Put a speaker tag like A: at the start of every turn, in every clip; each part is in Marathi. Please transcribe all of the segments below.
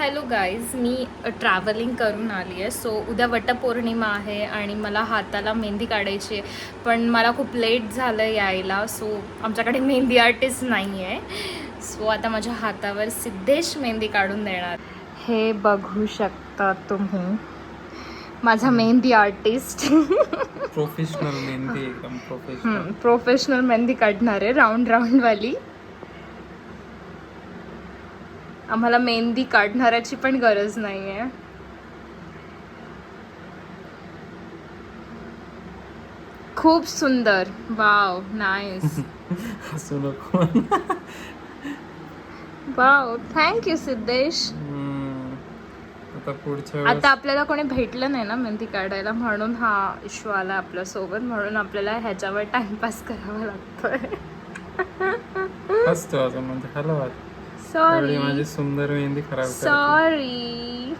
A: हॅलो गाईज, मी ट्रॅव्हलिंग करून आली आहे. सो उद्या वटपौर्णिमा आहे आणि मला हाताला मेहंदी काढायची आहे. पण मला खूप लेट झालं यायला, सो आमच्याकडे मेहंदी आर्टिस्ट नाही आहे. सो आता माझ्या हातावर सिद्धेश मेहंदी काढून देणार. हे बघू शकता तुम्ही, माझा मेहंदी आर्टिस्ट.
B: प्रोफेशनल मेहंदी, एकदम प्रोफेशनल.
A: प्रोफेशनल मेहंदी काढणार आहे, राऊंड वाली. आम्हाला मेहंदी काढणाऱ्याची पण गरज नाही आहे. खूप सुंदर, वाव, नाईस.
B: हसू नको.
A: Wow, thank you Siddhesh.
B: आता पुढच्या
A: आता आपल्याला कोणी भेटलं नाही ना मेहंदी काढायला, म्हणून हा इशू आला आपल्या सोबत. म्हणून आपल्याला ह्याच्यावर टाइमपास करावा लागतोय.
B: असतो अजून म्हणजे हॅलो,
A: सॉरी,
B: माझी सुंदर मेहंदी खराब करते.
A: Sorry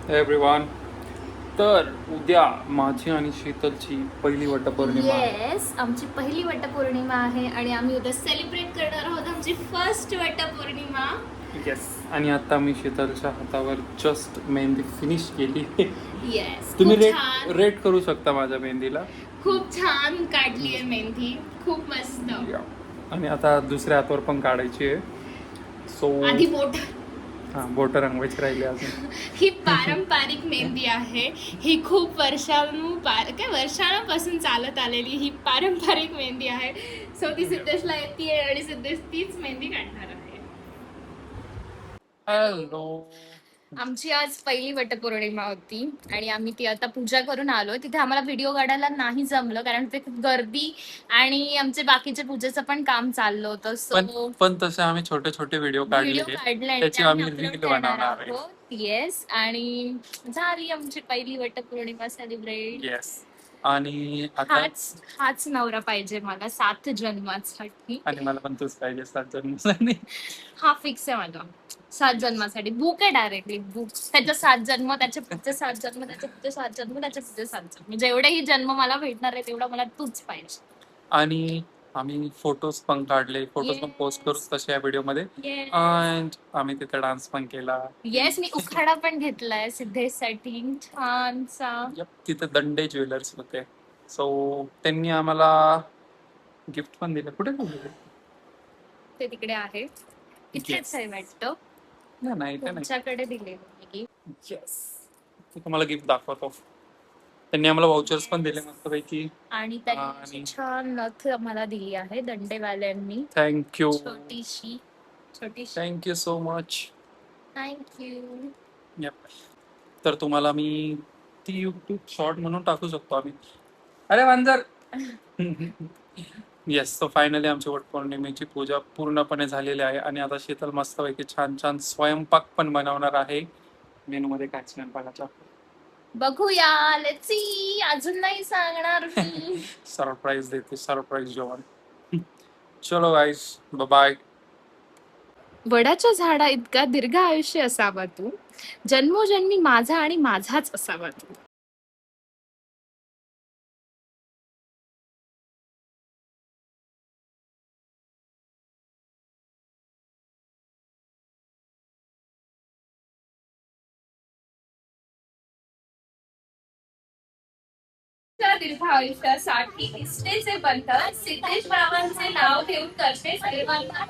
B: everyone. तर उद्या माझी आणि शीतलची पहिली वटपौर्णिमा आहे.
A: येस, आमची पहिली वटपौर्णिमा आहे आणि आम्ही उद्या सेलिब्रेट करणार आहोत आमची फर्स्ट वटपौर्णिमा.
B: येस. आणि आता मी शीतलच्या हातावर जस्ट मेहंदी फिनिश केली.
A: येस,
B: तुम्ही
A: खूप
B: रेट करू शकता माझ्या मेहंदीला.
A: खूप छान काढली आहे मेहंदी, खूप मस्त.
B: आणि आता दुसऱ्या हातावर पण काढायची आहे. सो
A: आधी बोट,
B: बोट रंगवायची राहिली अजून.
A: ही पारंपरिक मेहंदी आहे. ही खूप वर्षांपासून चालत आलेली ही पारंपरिक मेहंदी आहे. सो ती सिद्धेशला येते आणि सिद्धेश तीच मेहंदी काढणार आहे.
B: हॅलो.
A: आमची आज पहिली वटपौर्णिमा होती आणि आम्ही ती आता पूजा करून आलो. तिथे आम्हाला व्हिडिओ काढायला नाही जमलं कारण ते खूप गर्दी आणि आमचे बाकीचे पूजेचं पण काम चाललं होतं. सो
B: पण तसे आम्ही छोटे छोटे व्हिडिओ काढले, त्याची आम्ही रील बनवणार आहे.
A: येस, आणि झाली आमची पहिली वटपौर्णिमा सेलिब्रेट.
B: येस. आणि आता
A: हाच नवरा पाहिजे मला 7 जन्मासाठी.
B: आणि मला पण तूच पाहिजे 7 जन्मासाठी.
A: हा फिक्स आहे माझा 7 जन्मासाठी. बुक आहे डायरेक्टली बुक. त्याच्या 7 जन्म, त्याच्या पुढचे 7 जन्म, त्याच्या पुढचे 7 जन्म, त्याच्या पुढचे 7 जन्म, जेवढेही जन्म मला भेटणार आहे तेवढा मला तूच पाहिजे.
B: आणि आम्ही फोटोज पण काढले, फोटोज पण पोस्ट करू तसे या व्हिडिओ मध्ये. आणि आम्ही तिथे डान्स पण केला.
A: येस, मी उखाडा पण घेतलाय सिद्धेशसाठी छानसा.
B: तिथे दंडे ज्वेलर्स होते. सो त्यांनी आम्हाला गिफ्ट पण दिलं. कुठे दिले
A: ते? तिकडे आहे, इथेच आहे वाटतं.
B: नाही,
A: तुमच्याकडे दिले गिफ्ट.
B: येस, तुम्हाला गिफ्ट दाखवतो. त्यांनी आम्हाला वाउचर्स पण दिले मस्तपैकी.
A: आणि त्यांनी छान नथ आम्हाला दिली आहे दंडेवाल्यांनी.
B: थँक्यू.
A: छोटीशी.
B: Thank you so much.
A: थँक्यू.
B: तर तुम्हाला मी ती युट्यूब शॉर्ट म्हणून टाकू शकतो आम्ही. अरे मांजर. येस. सो फायनली आमची वटपौर्णिमेची पूजा पूर्णपणे झालेली आहे आणि आता शीतल मस्तपैकी छान छान स्वयंपाक पण बनवणार आहे. मेनू मध्ये काय स्वयंपाकाच्या
A: बघूया, लेट्स सी. अजून नाही सांगणार मी.
B: सरप्राईज देते, सरप्राईज जेवण. चलो गाईज, बाय.
A: वडाच्या झाडा इतका दीर्घ आयुष्य असावा तू, जन्मोजन्मी माझा आणि माझाच असावा तू. दीर्घ आयुष्यासाठी इष्टेचे बंधन सिद्धेश बाबांचे नाव घेऊन करते सर्वांना